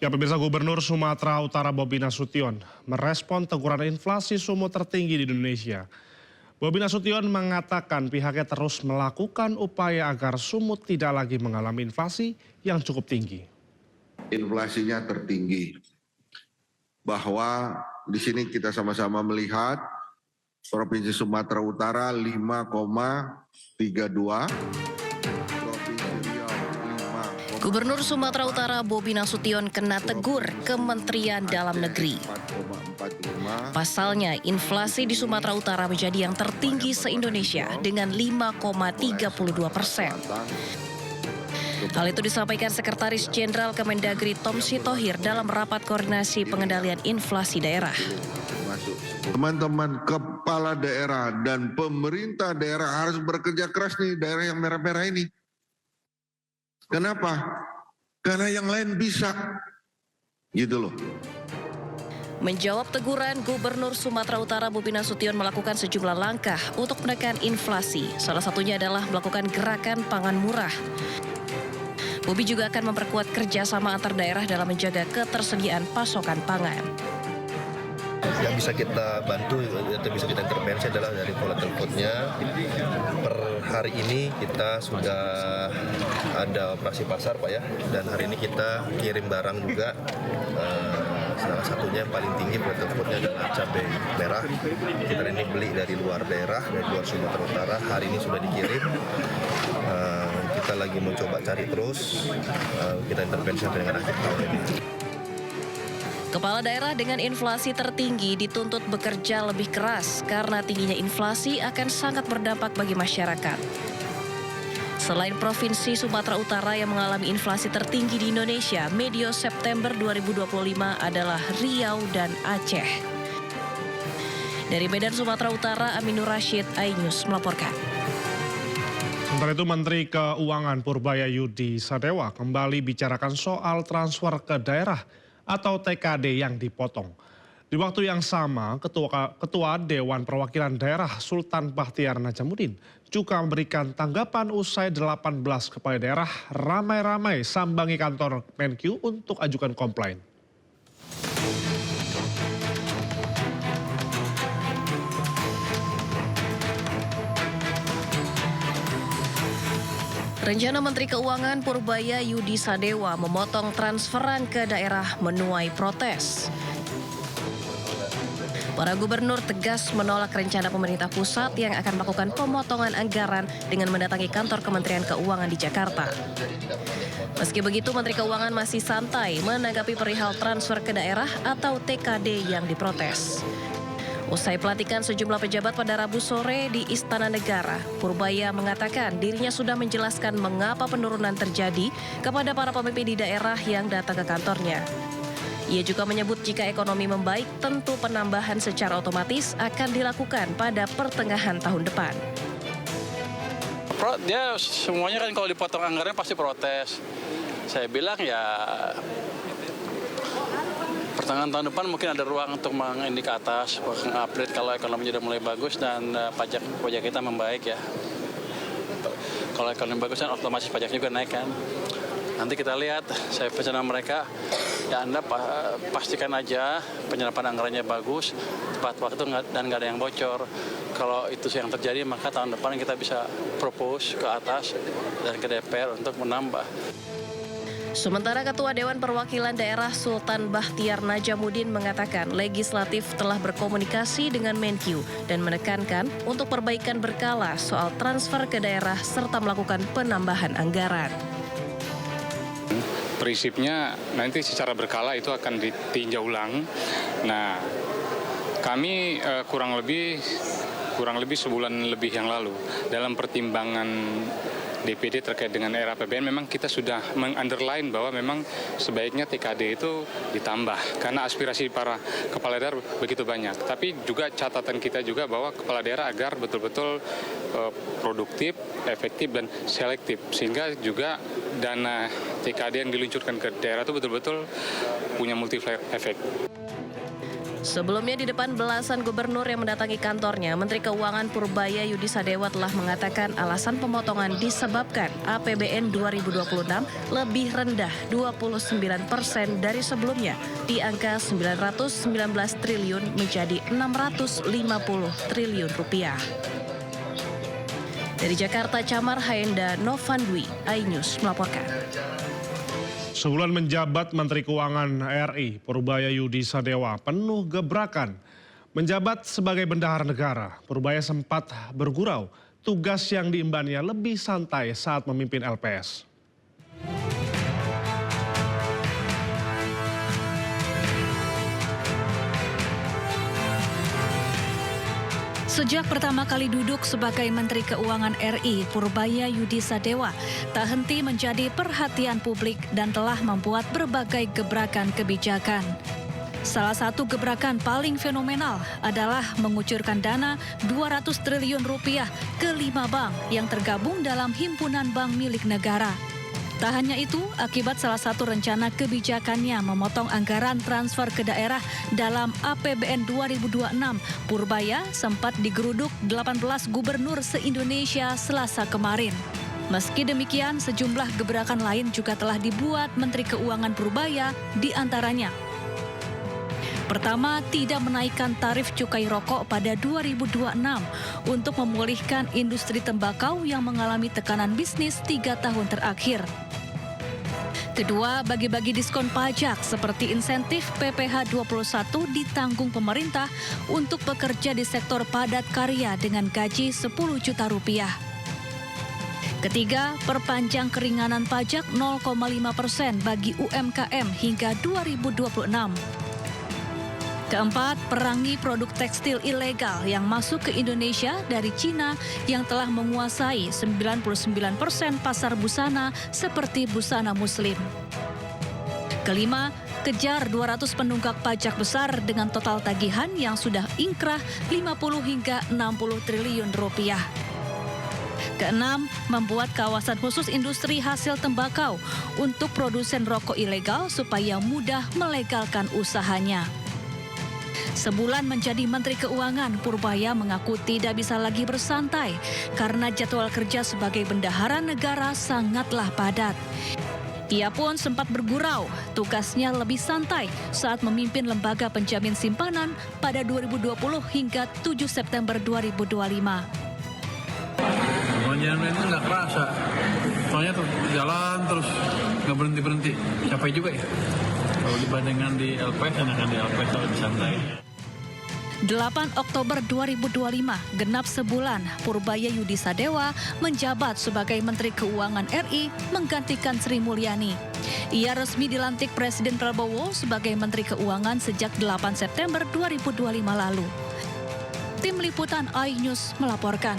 Ya, pemirsa, Gubernur Sumatera Utara Bobi Nasution merespon teguran inflasi sumut tertinggi di Indonesia. Bobi Nasution mengatakan pihaknya terus melakukan upaya agar Sumut tidak lagi mengalami inflasi yang cukup tinggi. Inflasinya tertinggi, bahwa di sini kita sama-sama melihat Provinsi Sumatera Utara 5,32. Gubernur Sumatera Utara Bobi Nasution kena tegur Kementerian Dalam Negeri. Pasalnya, inflasi di Sumatera Utara menjadi yang tertinggi se-Indonesia dengan 5,32%. Hal itu disampaikan Sekretaris Jenderal Kemendagri Tom Sitohir dalam rapat koordinasi pengendalian inflasi daerah. Teman-teman kepala daerah dan pemerintah daerah harus bekerja keras nih, daerah yang merah-merah ini. Kenapa? Karena yang lain bisa, gitu loh. Menjawab teguran, Gubernur Sumatera Utara Bobi Nasution melakukan sejumlah langkah untuk menekan inflasi. Salah satunya adalah melakukan gerakan pangan murah. Bobi juga akan memperkuat kerjasama antar daerah dalam menjaga ketersediaan pasokan pangan. Yang bisa kita bantu atau bisa kita intervensi adalah dari volatile food-nya. Per hari ini kita sudah ada operasi pasar, Pak ya, dan hari ini kita kirim barang juga. Salah satunya yang paling tinggi volatile food-nya adalah cabai merah. Kita ini beli dari luar daerah, dari luar Sumatera Utara. Hari ini sudah dikirim. Kita lagi mau coba cari terus. Kita intervensi dengan akhir tahun ini. Kepala daerah dengan inflasi tertinggi dituntut bekerja lebih keras karena tingginya inflasi akan sangat berdampak bagi masyarakat. Selain Provinsi Sumatera Utara yang mengalami inflasi tertinggi di Indonesia, medio September 2025 adalah Riau dan Aceh. Dari Medan, Sumatera Utara, Aminur Rashid, iNews melaporkan. Sementara itu, Menteri Keuangan Purbaya Yudi Sadewa kembali bicarakan soal transfer ke daerah atau TKD yang dipotong. Di waktu yang sama, Ketua Dewan Perwakilan Daerah Sultan Bahtiar Najamuddin juga memberikan tanggapan usai 18 kepala daerah ramai-ramai sambangi kantor Menkyu untuk ajukan komplain. Rencana Menteri Keuangan Purbaya Yudi Sadewa memotong transferan ke daerah menuai protes. Para gubernur tegas menolak rencana pemerintah pusat yang akan melakukan pemotongan anggaran dengan mendatangi kantor Kementerian Keuangan di Jakarta. Meski begitu, Menteri Keuangan masih santai menanggapi perihal transfer ke daerah atau TKD yang diprotes. Usai pelantikan sejumlah pejabat pada Rabu sore di Istana Negara, Purbaya mengatakan dirinya sudah menjelaskan mengapa penurunan terjadi kepada para pemimpin di daerah yang datang ke kantornya. Ia juga menyebut jika ekonomi membaik, tentu penambahan secara otomatis akan dilakukan pada pertengahan tahun depan. Dia semuanya kan kalau dipotong anggarannya pasti protes. Saya bilang ya pertengahan tahun depan mungkin ada ruang untuk mengindik ke atas, mengupgrade kalau ekonomi sudah mulai bagus dan pajak kita membaik ya. Kalau ekonomi bagus kan otomatis pajak juga naik kan. Nanti kita lihat, saya pesan sama mereka, ya Anda pastikan aja penyerapan anggarannya bagus, tepat waktu dan nggak ada yang bocor. Kalau itu yang terjadi, maka tahun depan kita bisa propose ke atas dan ke DPR untuk menambah. Sementara Ketua Dewan Perwakilan Daerah Sultan Bahtiar Najamuddin mengatakan legislatif telah berkomunikasi dengan Menkyu dan menekankan untuk perbaikan berkala soal transfer ke daerah serta melakukan penambahan anggaran. Prinsipnya nanti secara berkala itu akan ditinjau ulang. Nah, kami kurang lebih sebulan lebih yang lalu dalam pertimbangan DPD terkait dengan era APBN memang kita sudah meng-underline bahwa memang sebaiknya TKD itu ditambah karena aspirasi para kepala daerah begitu banyak. Tapi juga catatan kita juga bahwa kepala daerah agar betul-betul produktif, efektif dan selektif sehingga juga dana TKD yang diluncurkan ke daerah itu betul-betul punya multiplier efek. Sebelumnya di depan belasan gubernur yang mendatangi kantornya, Menteri Keuangan Purbaya Yudi Sadewa telah mengatakan alasan pemotongan disebabkan APBN 2026 lebih rendah 29% dari sebelumnya di angka 919 triliun menjadi 650 triliun rupiah. Dari Jakarta, Camar Haenda Novandwi, iNews melaporkan. Sebulan menjabat Menteri Keuangan RI, Purbaya Yudi Sadewa penuh gebrakan. Menjabat sebagai bendahara negara, Purbaya sempat bergurau. Tugas yang diembannya lebih santai saat memimpin LPS. Sejak pertama kali duduk sebagai Menteri Keuangan RI, Purbaya Yudi Sadewa tak henti menjadi perhatian publik dan telah membuat berbagai gebrakan kebijakan. Salah satu gebrakan paling fenomenal adalah mengucurkan dana 200 triliun rupiah ke 5 bank yang tergabung dalam himpunan bank milik negara. Tak hanya itu, akibat salah satu rencana kebijakannya memotong anggaran transfer ke daerah dalam APBN 2026, Purbaya sempat digeruduk 18 gubernur se-Indonesia Selasa kemarin. Meski demikian, sejumlah gebrakan lain juga telah dibuat Menteri Keuangan Purbaya, di antaranya. Pertama, tidak menaikkan tarif cukai rokok pada 2026 untuk memulihkan industri tembakau yang mengalami tekanan bisnis 3 tahun terakhir. Kedua, bagi-bagi diskon pajak seperti insentif PPh 21 ditanggung pemerintah untuk pekerja di sektor padat karya dengan gaji 10 juta rupiah. Ketiga, perpanjang keringanan pajak 0,5% bagi UMKM hingga 2026. Keempat, perangi produk tekstil ilegal yang masuk ke Indonesia dari Cina yang telah menguasai 99% pasar busana seperti busana muslim. Kelima, kejar 200 penunggak pajak besar dengan total tagihan yang sudah ingkrah 50 hingga 60 triliun rupiah. Keenam, membuat kawasan khusus industri hasil tembakau untuk produsen rokok ilegal supaya mudah melegalkan usahanya. Sebulan menjadi Menteri Keuangan, Purbaya mengaku tidak bisa lagi bersantai karena jadwal kerja sebagai bendahara negara sangatlah padat. Ia pun sempat bergurau, tugasnya lebih santai saat memimpin lembaga penjamin simpanan pada 2020 hingga 7 September 2025. Perjalanan itu nggak kerasa, soalnya tuh jalan terus nggak berhenti-berhenti, capek juga ya. Kalau dibandingkan di LPS, enakan di LPS lebih santai. 8 Oktober 2025, genap sebulan, Purbaya Yudi Sadewa menjabat sebagai Menteri Keuangan RI menggantikan Sri Mulyani. Ia resmi dilantik Presiden Prabowo sebagai Menteri Keuangan sejak 8 September 2025 lalu. Tim Liputan iNews melaporkan.